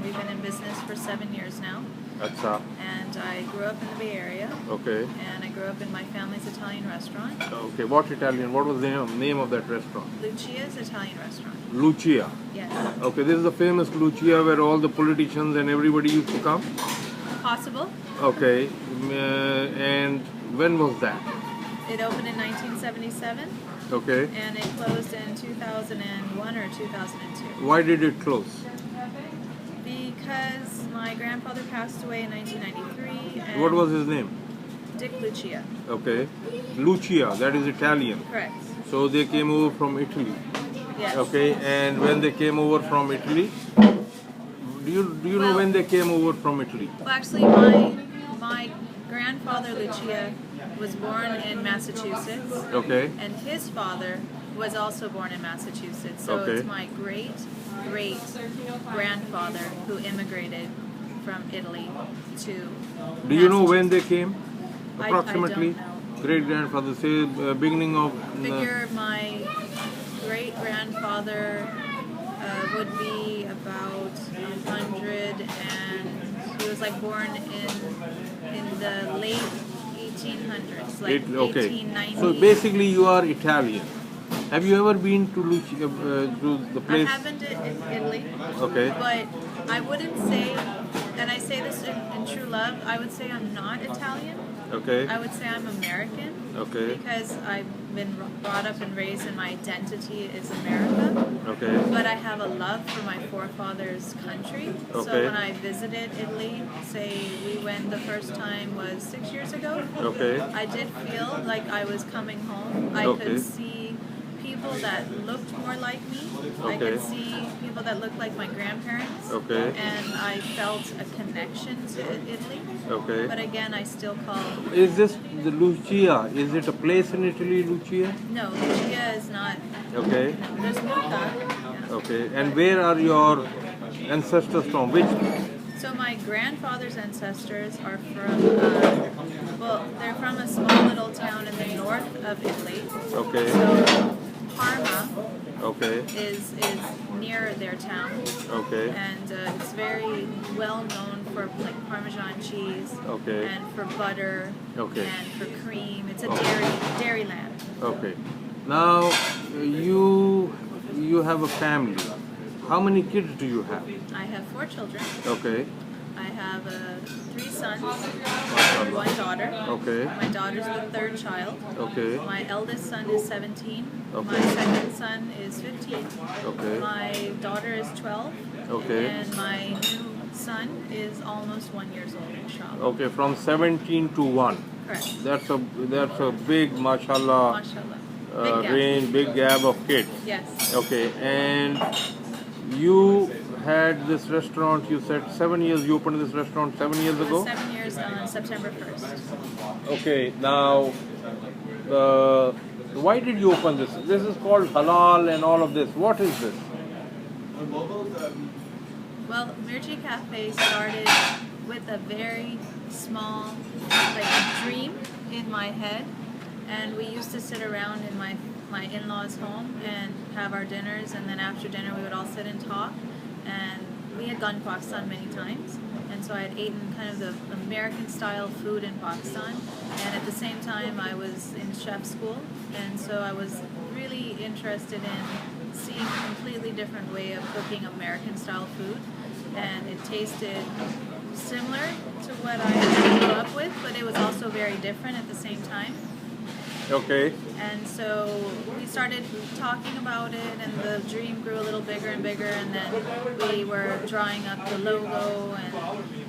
We've been in business for 7 years now. Acha. And I grew up in the Bay Area. Okay. And I grew up in my family's Italian restaurant. Okay. What Italian? What was the name of that restaurant? Lucia's Italian restaurant. Lucia. Yes. Okay. This is the famous Lucia where all the politicians and everybody used to come. Possible. Okay. And when was that? It opened in 1977. Okay. And it closed in 2001 or 2002. Why did it close? Because my grandfather passed away in 1993. And What was his name? Dick Lucia. Okay. Lucia, that is Italian. Correct. So they came over from Italy. Yes. Okay. And when they came over from Italy, do you know when they came over from Italy? Well, actually, my grandfather Lucia was born in Massachusetts. Okay. And his father was also born in Massachusetts. So Okay. it's my great grandfather who immigrated from Italy to Do you know when they came? I Approximately? don't know. Great grandfather, say beginning of. Figure my great grandfather would be about 100, and he was like born in the late 1800s, like Okay. 1890. So basically, you are Italian. Have you ever been to Lucia, to the I place? haven't in Italy. Okay. But I wouldn't say, and I say this in true love, I would say I'm not Italian. Okay. I would say I'm American. Okay. Because I've been brought up and raised and my identity is America. Okay. But I have a love for my forefathers' country. So Okay. when I visited Italy, say we went the first time was 6 years ago. Okay. I did feel like I was coming home. I Okay. could see people that looked more like me. I Okay. could see people that looked like my grandparents. Okay. And I felt a connection to Italy. Okay. But again, I still call... Is this the Lucia? Is it a place in Italy, Lucia? No, Lucia is not... Okay. No, there's Luca. Yeah. Okay. And where are your ancestors from? Which? So my grandfather's ancestors are from, well, they're from a small little town in the north of Italy. Okay. So Parma Okay. is near their town. Okay. And it's very well known for like Parmesan cheese. Okay. And for butter. Okay. And for cream. It's a Okay. dairy land. Okay. Now you have a family. How many kids do you have? I have 4 children. Okay. I have 3 sons and 1 daughter. Okay. My daughter's the 3rd child. Okay. My eldest son is 17. Okay. My second son is 15. Okay. My daughter is 12. Okay. And my new son is almost 1 year old, inshallah. Okay. From 17 to 1. Correct. That's a big, mashallah, MashaAllah. Big gap. range, big gap of kids. Yes. Okay. And you had this restaurant, you said 7 years, you opened this restaurant 7 years ago? 7 years on September 1st. Okay, now, why did you open this? This is called halal and all of this. What is this? Well, Mirchi Cafe started with a very small dream in my head, and we used to sit around in my in-laws' home and have our dinners, and then after dinner we would all sit and talk. And we had gone to Pakistan many times, and so I had eaten kind of the American style food in Pakistan, and at the same time I was in chef school, and so I was really interested in seeing a completely different way of cooking American style food, and it tasted similar to what I grew up with, but it was also very different at the same time. Okay. And so we started talking about it, and the dream grew a little bigger and bigger, and then we were drawing up the logo, and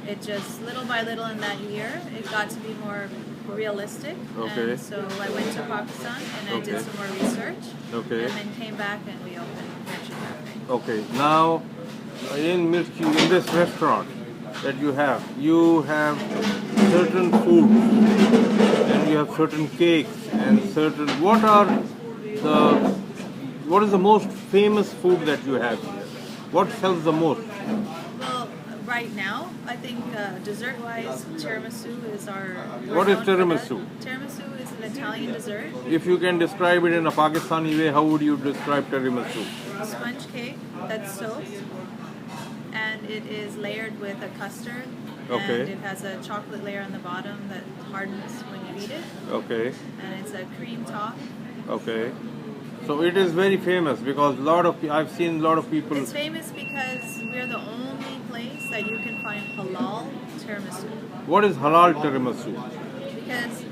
it just little by little in that year it got to be more realistic. Okay. And so I went to Pakistan and I did Okay. some more research. Okay. And then came back and we opened Mirchi Cafe. Okay, now in Mirchi, in this restaurant that you have certain foods and you have certain cakes and certain, what is the most famous food that you have here? What sells the most? Well, right now, I think dessert-wise, tiramisu is our... What is tiramisu? Tiramisu is an Italian dessert. If you can describe it in a Pakistani way, how would you describe tiramisu? Sponge cake that's soaked, and it is layered with a custard. Okay. And it has a chocolate layer on the bottom that hardens when you eat it. Okay. And it's a cream top. Okay. So it is very famous because I've seen a lot of people. It's famous because we're the only place that you can find halal tiramisu. What is halal tiramisu? Because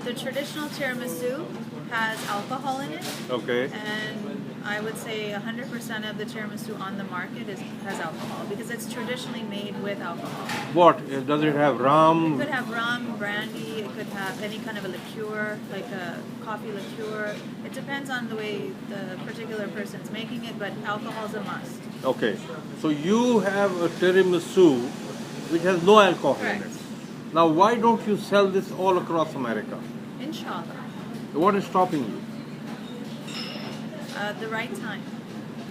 the traditional tiramisu has alcohol in it. Okay. And I would say 100% of the tiramisu on the market has alcohol because it's traditionally made with alcohol. What? Does it have rum? It could have rum, brandy, it could have any kind of a liqueur, like a coffee liqueur. It depends on the way the particular person's making it, but alcohol is a must. Okay. So you have a tiramisu which has no alcohol Correct. in it. Now why don't you sell this all across America? Inshallah. What is stopping you? The right time.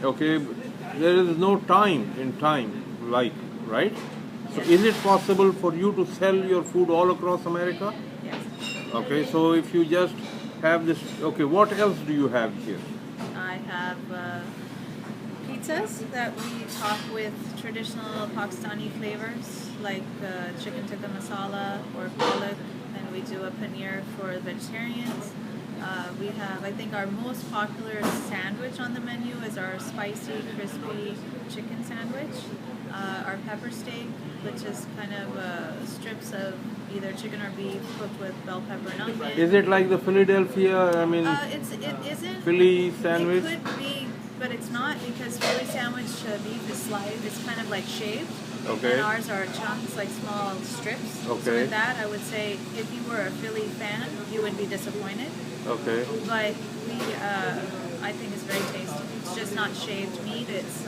Okay, there is no time in time, like, right? So is it possible for you to sell your food all across America? Yes. Okay, so if you just have this, okay, what else do you have here? I have pizzas that we top with traditional Pakistani flavors like chicken tikka masala or palak, and we do a paneer for vegetarians. We have, I think our most popular sandwich on the menu is our spicy, crispy chicken sandwich. Our pepper steak, which is kind of strips of either chicken or beef cooked with bell pepper and onion. Is it like the Philadelphia, It isn't. Philly sandwich? It could be, but it's not because Philly sandwich beef is sliced. It's kind of like shaved. Okay. And ours are chunks, like small strips. Okay. So with that, I would say if you were a Philly fan, you would be disappointed. Okay. But we, I think it's very tasty. It's just not shaved meat. It's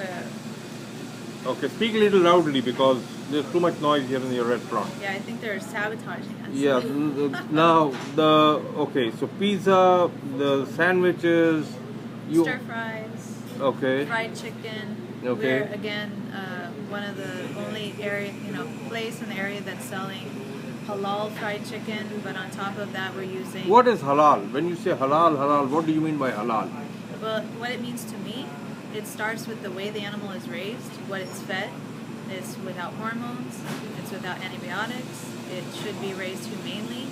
Okay, speak a little loudly because there's too much noise here in your restaurant. yeah. I think they're sabotaging us. Yeah. Now okay, so pizza, the sandwiches, Stir fries. Okay. Fried chicken. Okay. We're again one of the only place in the area that's selling halal fried chicken. But on top of that, we're using. What is halal? When you say halal, what do you mean by halal? Well, what it means to me, it starts with the way the animal is raised, what it's fed. It's without hormones. It's without antibiotics. It should be raised humanely.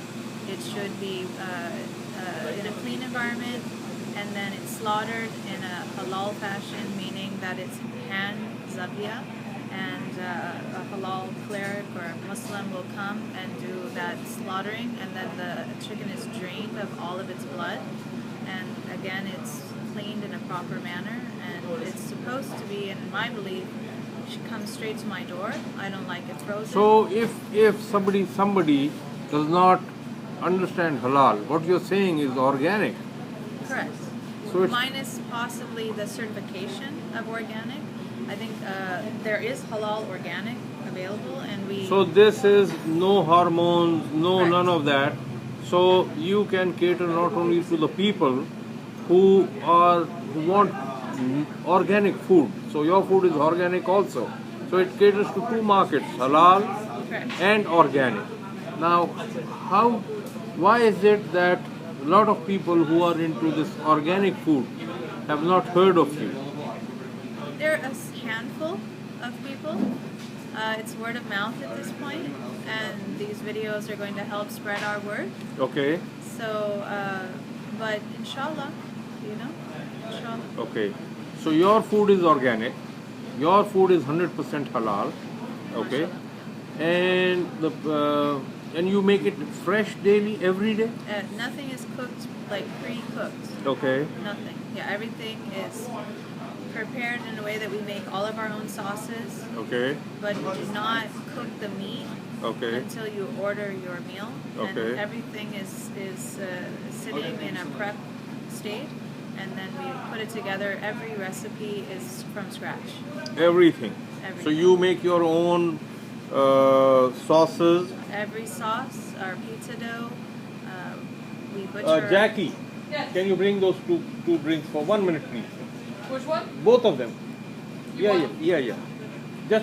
It should be in a clean environment, and then it's slaughtered in a halal fashion, meaning that it's hand zabia, and a halal cleric or Muslim will come and do that slaughtering, and then the chicken is drained of all of its blood, and again it's cleaned in a proper manner, and it's supposed to be, in my belief, should come straight to my door. I don't like it frozen. So if somebody does not understand halal, what you're saying is organic. Correct. So it's, Minus possibly the certification of organic. I think there is halal organic available, and we. so this is no hormones, no Correct. none of that. So you can cater not only to the people who want organic food. So your food is organic also. So it caters to two markets, halal Correct. and organic. Now, why is it that a lot of people who are into this organic food have not heard of you? There are a handful of people. It's word of mouth at this point, and these videos are going to help spread our word. Okay, So, but inshallah, inshallah. okay. So your food is organic, your food is 100% halal, okay, and and you make it fresh daily, every day. Nothing is cooked like pre-cooked. Okay, Nothing. Yeah, everything is prepared in a way that we make all of our own sauces, okay, but we do not cook the meat okay, until you order your meal. Okay. And everything is sitting in a prep state, and then we put it together. Every recipe is from scratch. everything. So you make your own sauces. Every sauce, our pizza dough, we butcher. Jackie, Yes. can you bring those two drinks for 1 minute, please? Which one? Both of them. You want- Yeah.